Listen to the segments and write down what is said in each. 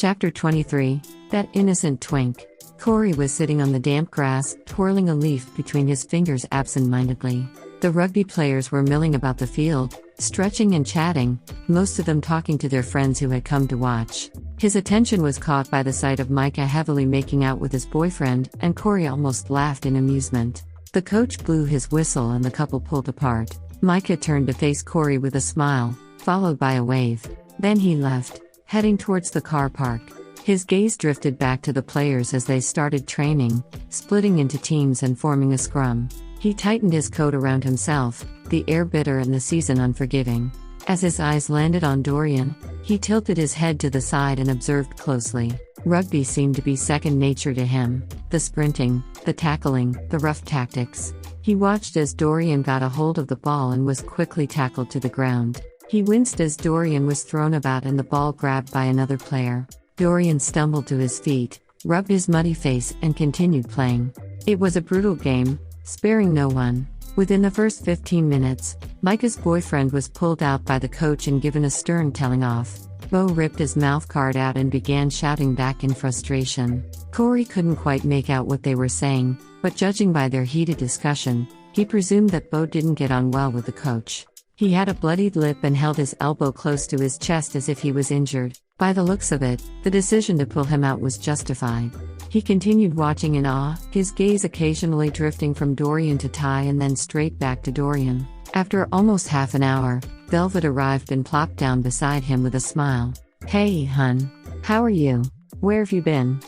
Chapter 23, That Innocent Twink. Corey was sitting on the damp grass, twirling a leaf between his fingers absent-mindedly. The rugby players were milling about the field, stretching and chatting, most of them talking to their friends who had come to watch. His attention was caught by the sight of Micah heavily making out with his boyfriend, and Corey almost laughed in amusement. The coach blew his whistle and the couple pulled apart. Micah turned to face Corey with a smile, followed by a wave. Then he left, heading towards the car park. His gaze drifted back to the players as they started training, splitting into teams and forming a scrum. He tightened his coat around himself, the air bitter and the season unforgiving. As his eyes landed on Dorian, he tilted his head to the side and observed closely. Rugby seemed to be second nature to him. The sprinting, the tackling, the rough tactics. He watched as Dorian got a hold of the ball and was quickly tackled to the ground. He winced as Dorian was thrown about and the ball grabbed by another player. Dorian stumbled to his feet, rubbed his muddy face and continued playing. It was a brutal game, sparing no one. Within the first 15 minutes, Micah's boyfriend was pulled out by the coach and given a stern telling off. Bo ripped his mouthguard out and began shouting back in frustration. Corey couldn't quite make out what they were saying, but judging by their heated discussion, he presumed that Bo didn't get on well with the coach. He had a bloodied lip and held his elbow close to his chest as if he was injured. By the looks of it, the decision to pull him out was justified. He continued watching in awe, his gaze occasionally drifting from Dorian to Ty and then straight back to Dorian. After almost half an hour, Velvet arrived and plopped down beside him with a smile. "Hey, hun. How are you? Where have you been?"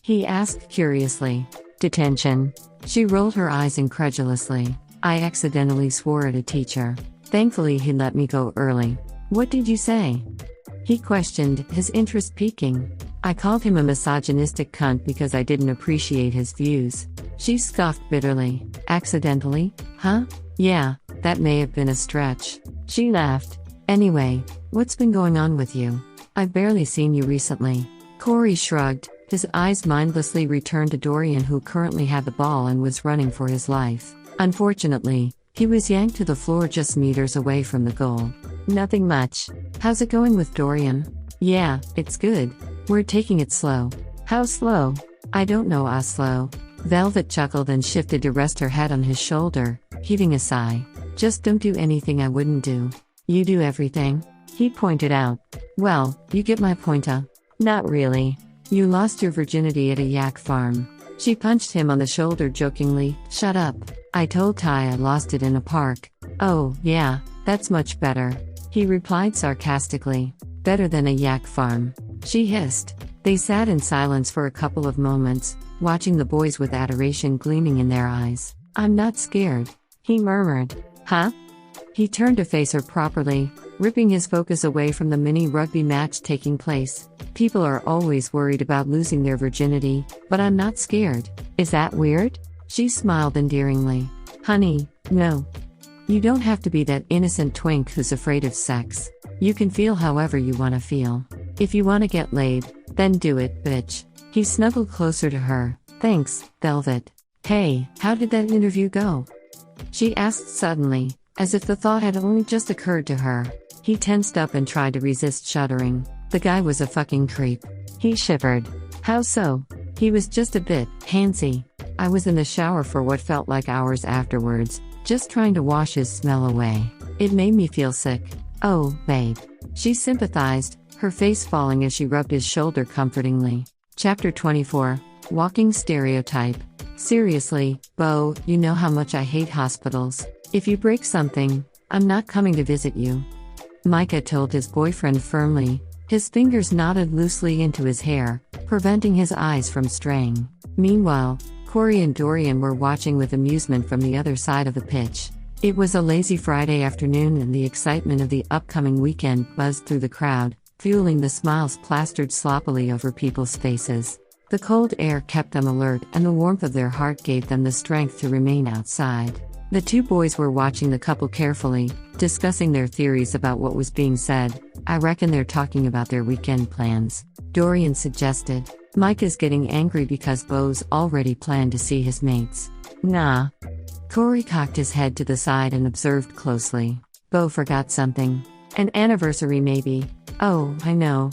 he asked curiously. "Detention." She rolled her eyes incredulously. "I accidentally swore at a teacher. Thankfully he let me go early." "What did you say?" he questioned, his interest piquing. "I called him a misogynistic cunt because I didn't appreciate his views." She scoffed bitterly. "Accidentally, huh? Yeah, that may have been a stretch." She laughed. "Anyway, what's been going on with you? I've barely seen you recently." Corey shrugged, his eyes mindlessly returned to Dorian, who currently had the ball and was running for his life. Unfortunately, he was yanked to the floor just meters away from the goal. "Nothing much. How's it going with Dorian?" "Yeah, it's good. We're taking it slow." "How slow?" "I don't know, slow." Velvet chuckled and shifted to rest her head on his shoulder, heaving a sigh. "Just don't do anything I wouldn't do." "You do everything?" he pointed out. "Well, you get my point, Not really. You lost your virginity at a yak farm." She punched him on the shoulder jokingly. "Shut up. I told Ty I lost it in a park." "Oh, yeah, that's much better," he replied sarcastically. "Better than a yak farm," she hissed. They sat in silence for a couple of moments, watching the boys with adoration gleaming in their eyes. "I'm not scared," he murmured. "Huh?" He turned to face her properly, ripping his focus away from the mini rugby match taking place. "People are always worried about losing their virginity, but I'm not scared. Is that weird?" She smiled endearingly. "Honey, no. You don't have to be that innocent twink who's afraid of sex. You can feel however you want to feel. If you want to get laid, then do it, bitch." He snuggled closer to her. "Thanks, Velvet." "Hey, how did that interview go?" she asked suddenly, as if the thought had only just occurred to her. He tensed up and tried to resist shuddering. The guy was a fucking creep. He shivered. "How so?" "He was just a bit handsy. I was in the shower for what felt like hours afterwards, just trying to wash his smell away. It made me feel sick." "Oh, babe." She sympathized, her face falling as she rubbed his shoulder comfortingly. Chapter 24, Walking Stereotype. "Seriously, Bo, you know how much I hate hospitals. If you break something, I'm not coming to visit you," Micah told his boyfriend firmly. His fingers knotted loosely into his hair, preventing his eyes from straying. Meanwhile, Corey and Dorian were watching with amusement from the other side of the pitch. It was a lazy Friday afternoon and the excitement of the upcoming weekend buzzed through the crowd, fueling the smiles plastered sloppily over people's faces. The cold air kept them alert and the warmth of their heart gave them the strength to remain outside. The two boys were watching the couple carefully, discussing their theories about what was being said. "I reckon they're talking about their weekend plans," Dorian suggested. "Micah's getting angry because Bo's already planned to see his mates." "Nah." Corey cocked his head to the side and observed closely. "Bo forgot something. An anniversary maybe." "Oh, I know."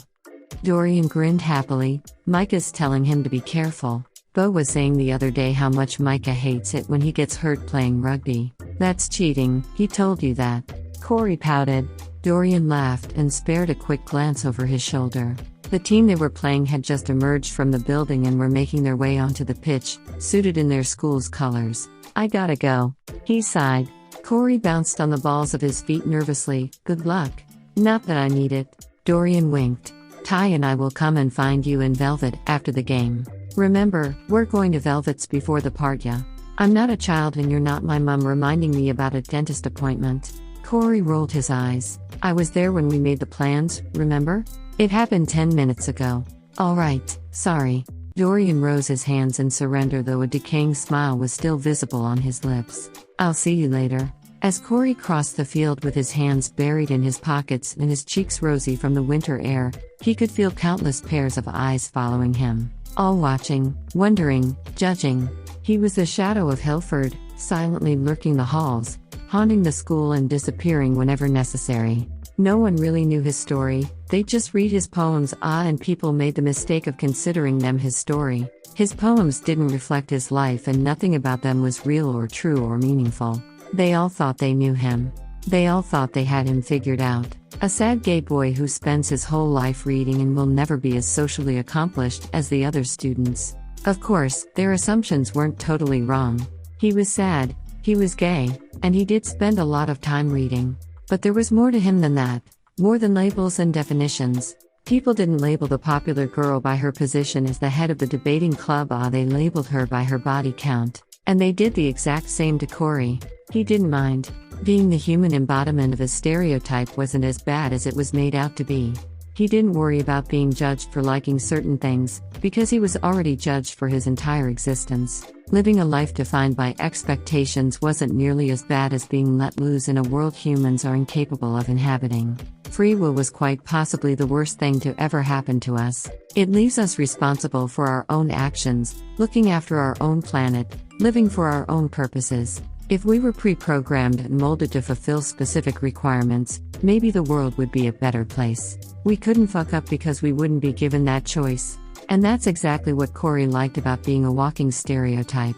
Dorian grinned happily. Micah's telling him to be careful. Bo was saying the other day how much Micah hates it when he gets hurt playing rugby. That's cheating, he told you that. Corey pouted. Dorian laughed and spared a quick glance over his shoulder. The team they were playing had just emerged from the building and were making their way onto the pitch, suited in their school's colors. I gotta go. He sighed. Corey bounced on the balls of his feet nervously. Good luck. Not that I need it. Dorian winked. Ty and I will come and find you in Velvet after the game. Remember, we're going to Velvet's before the part, yeah? I'm not a child and you're not my mum reminding me about a dentist appointment. Corey rolled his eyes. I was there when we made the plans, remember? It happened 10 minutes ago. All right, sorry. Dorian rose his hands in surrender, though a decaying smile was still visible on his lips. I'll see you later. As Corey crossed the field with his hands buried in his pockets and his cheeks rosy from the winter air, he could feel countless pairs of eyes following him, all watching, wondering, judging. He was the shadow of Hilford, silently lurking the halls, haunting the school and disappearing whenever necessary. No one really knew his story, they'd just read his poems, and people made the mistake of considering them his story. His poems didn't reflect his life and nothing about them was real or true or meaningful. They all thought they knew him. They all thought they had him figured out. A sad gay boy who spends his whole life reading and will never be as socially accomplished as the other students. Of course, their assumptions weren't totally wrong. He was sad, he was gay, and he did spend a lot of time reading. But there was more to him than that, more than labels and definitions. People didn't label the popular girl by her position as the head of the debating club, they labeled her by her body count. And they did the exact same to Corey. He didn't mind. Being the human embodiment of a stereotype wasn't as bad as it was made out to be. He didn't worry about being judged for liking certain things, because he was already judged for his entire existence. Living a life defined by expectations wasn't nearly as bad as being let loose in a world humans are incapable of inhabiting. Free will was quite possibly the worst thing to ever happen to us. It leaves us responsible for our own actions, looking after our own planet, living for our own purposes. If we were pre-programmed and molded to fulfill specific requirements, maybe the world would be a better place. We couldn't fuck up because we wouldn't be given that choice. And that's exactly what Corey liked about being a walking stereotype.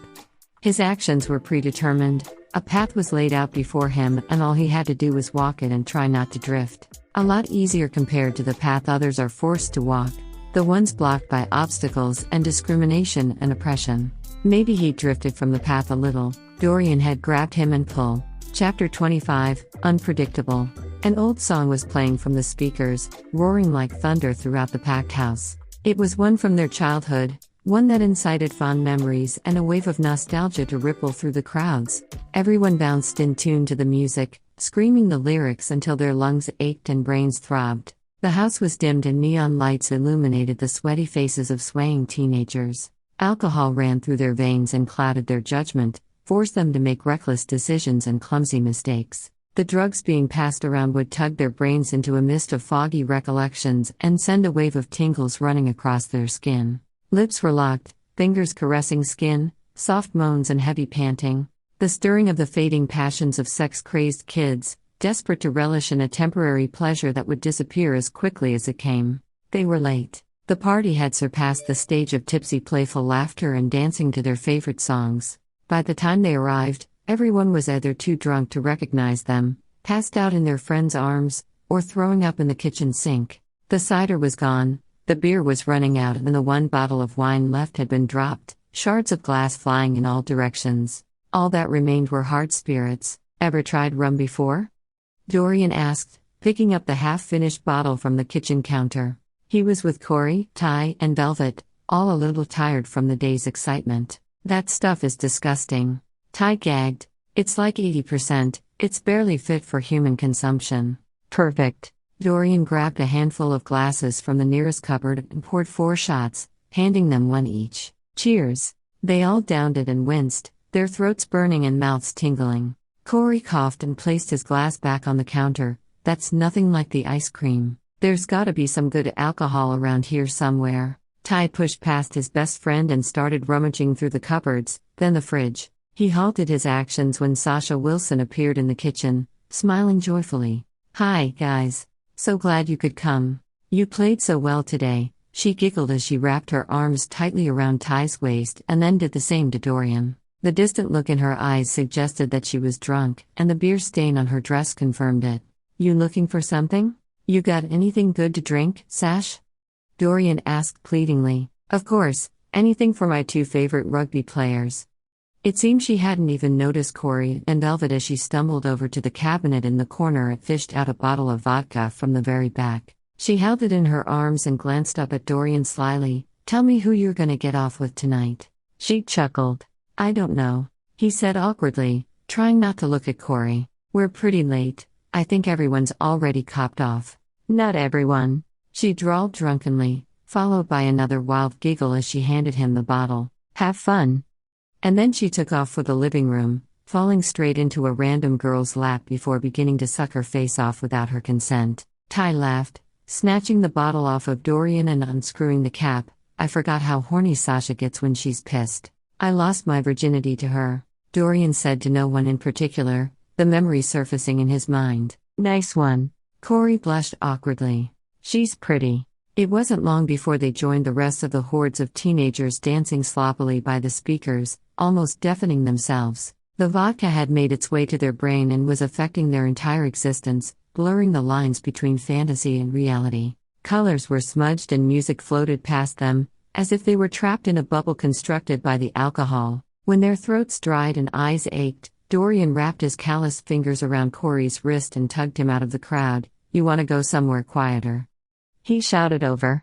His actions were predetermined, a path was laid out before him and all he had to do was walk it and try not to drift. A lot easier compared to the path others are forced to walk, the ones blocked by obstacles and discrimination and oppression. Maybe he drifted from the path a little. Dorian had grabbed him and pulled. Chapter 25, Unpredictable. An old song was playing from the speakers, roaring like thunder throughout the packed house. It was one from their childhood, one that incited fond memories and a wave of nostalgia to ripple through the crowds. Everyone bounced in tune to the music, screaming the lyrics until their lungs ached and brains throbbed. The house was dimmed and neon lights illuminated the sweaty faces of swaying teenagers. Alcohol ran through their veins and clouded their judgment, forced them to make reckless decisions and clumsy mistakes. The drugs being passed around would tug their brains into a mist of foggy recollections and send a wave of tingles running across their skin. Lips were locked, fingers caressing skin, soft moans and heavy panting. The stirring of the fading passions of sex-crazed kids, desperate to relish in a temporary pleasure that would disappear as quickly as it came. They were late. The party had surpassed the stage of tipsy playful laughter and dancing to their favorite songs. By the time they arrived, everyone was either too drunk to recognize them, passed out in their friends' arms, or throwing up in the kitchen sink. The cider was gone, the beer was running out and the one bottle of wine left had been dropped, shards of glass flying in all directions. All that remained were hard spirits. Ever tried rum before? Dorian asked, picking up the half-finished bottle from the kitchen counter. He was with Corey, Ty, and Velvet, all a little tired from the day's excitement. That stuff is disgusting. Ty gagged. It's like 80%, it's barely fit for human consumption. Perfect. Dorian grabbed a handful of glasses from the nearest cupboard and poured 4 shots, handing them one each. Cheers. They all downed it and winced, their throats burning and mouths tingling. Corey coughed and placed his glass back on the counter. That's nothing like the ice cream. There's gotta be some good alcohol around here somewhere. Ty pushed past his best friend and started rummaging through the cupboards, then the fridge. He halted his actions when Sasha Wilson appeared in the kitchen, smiling joyfully. Hi, guys. So glad you could come. You played so well today, she giggled as she wrapped her arms tightly around Ty's waist and then did the same to Dorian. The distant look in her eyes suggested that she was drunk, and the beer stain on her dress confirmed it. You looking for something? You got anything good to drink, Sash? Dorian asked pleadingly. Of course, anything for my two favorite rugby players. It seemed she hadn't even noticed Corey and Velvet as she stumbled over to the cabinet in the corner and fished out a bottle of vodka from the very back. She held it in her arms and glanced up at Dorian slyly. Tell me who you're gonna get off with tonight. She chuckled. I don't know, he said awkwardly, trying not to look at Corey. We're pretty late. I think everyone's already copped off. Not everyone, she drawled drunkenly, followed by another wild giggle as she handed him the bottle. Have fun. And then she took off for the living room, falling straight into a random girl's lap before beginning to suck her face off without her consent. Ty laughed, snatching the bottle off of Dorian and unscrewing the cap. I forgot how horny Sasha gets when she's pissed. I lost my virginity to her, Dorian said to no one in particular, the memory surfacing in his mind. Nice one. Corey blushed awkwardly. She's pretty. It wasn't long before they joined the rest of the hordes of teenagers dancing sloppily by the speakers, almost deafening themselves. The vodka had made its way to their brain and was affecting their entire existence, blurring the lines between fantasy and reality. Colors were smudged and music floated past them, as if they were trapped in a bubble constructed by the alcohol. When their throats dried and eyes ached, Dorian wrapped his calloused fingers around Corey's wrist and tugged him out of the crowd. You want to go somewhere quieter? He shouted over.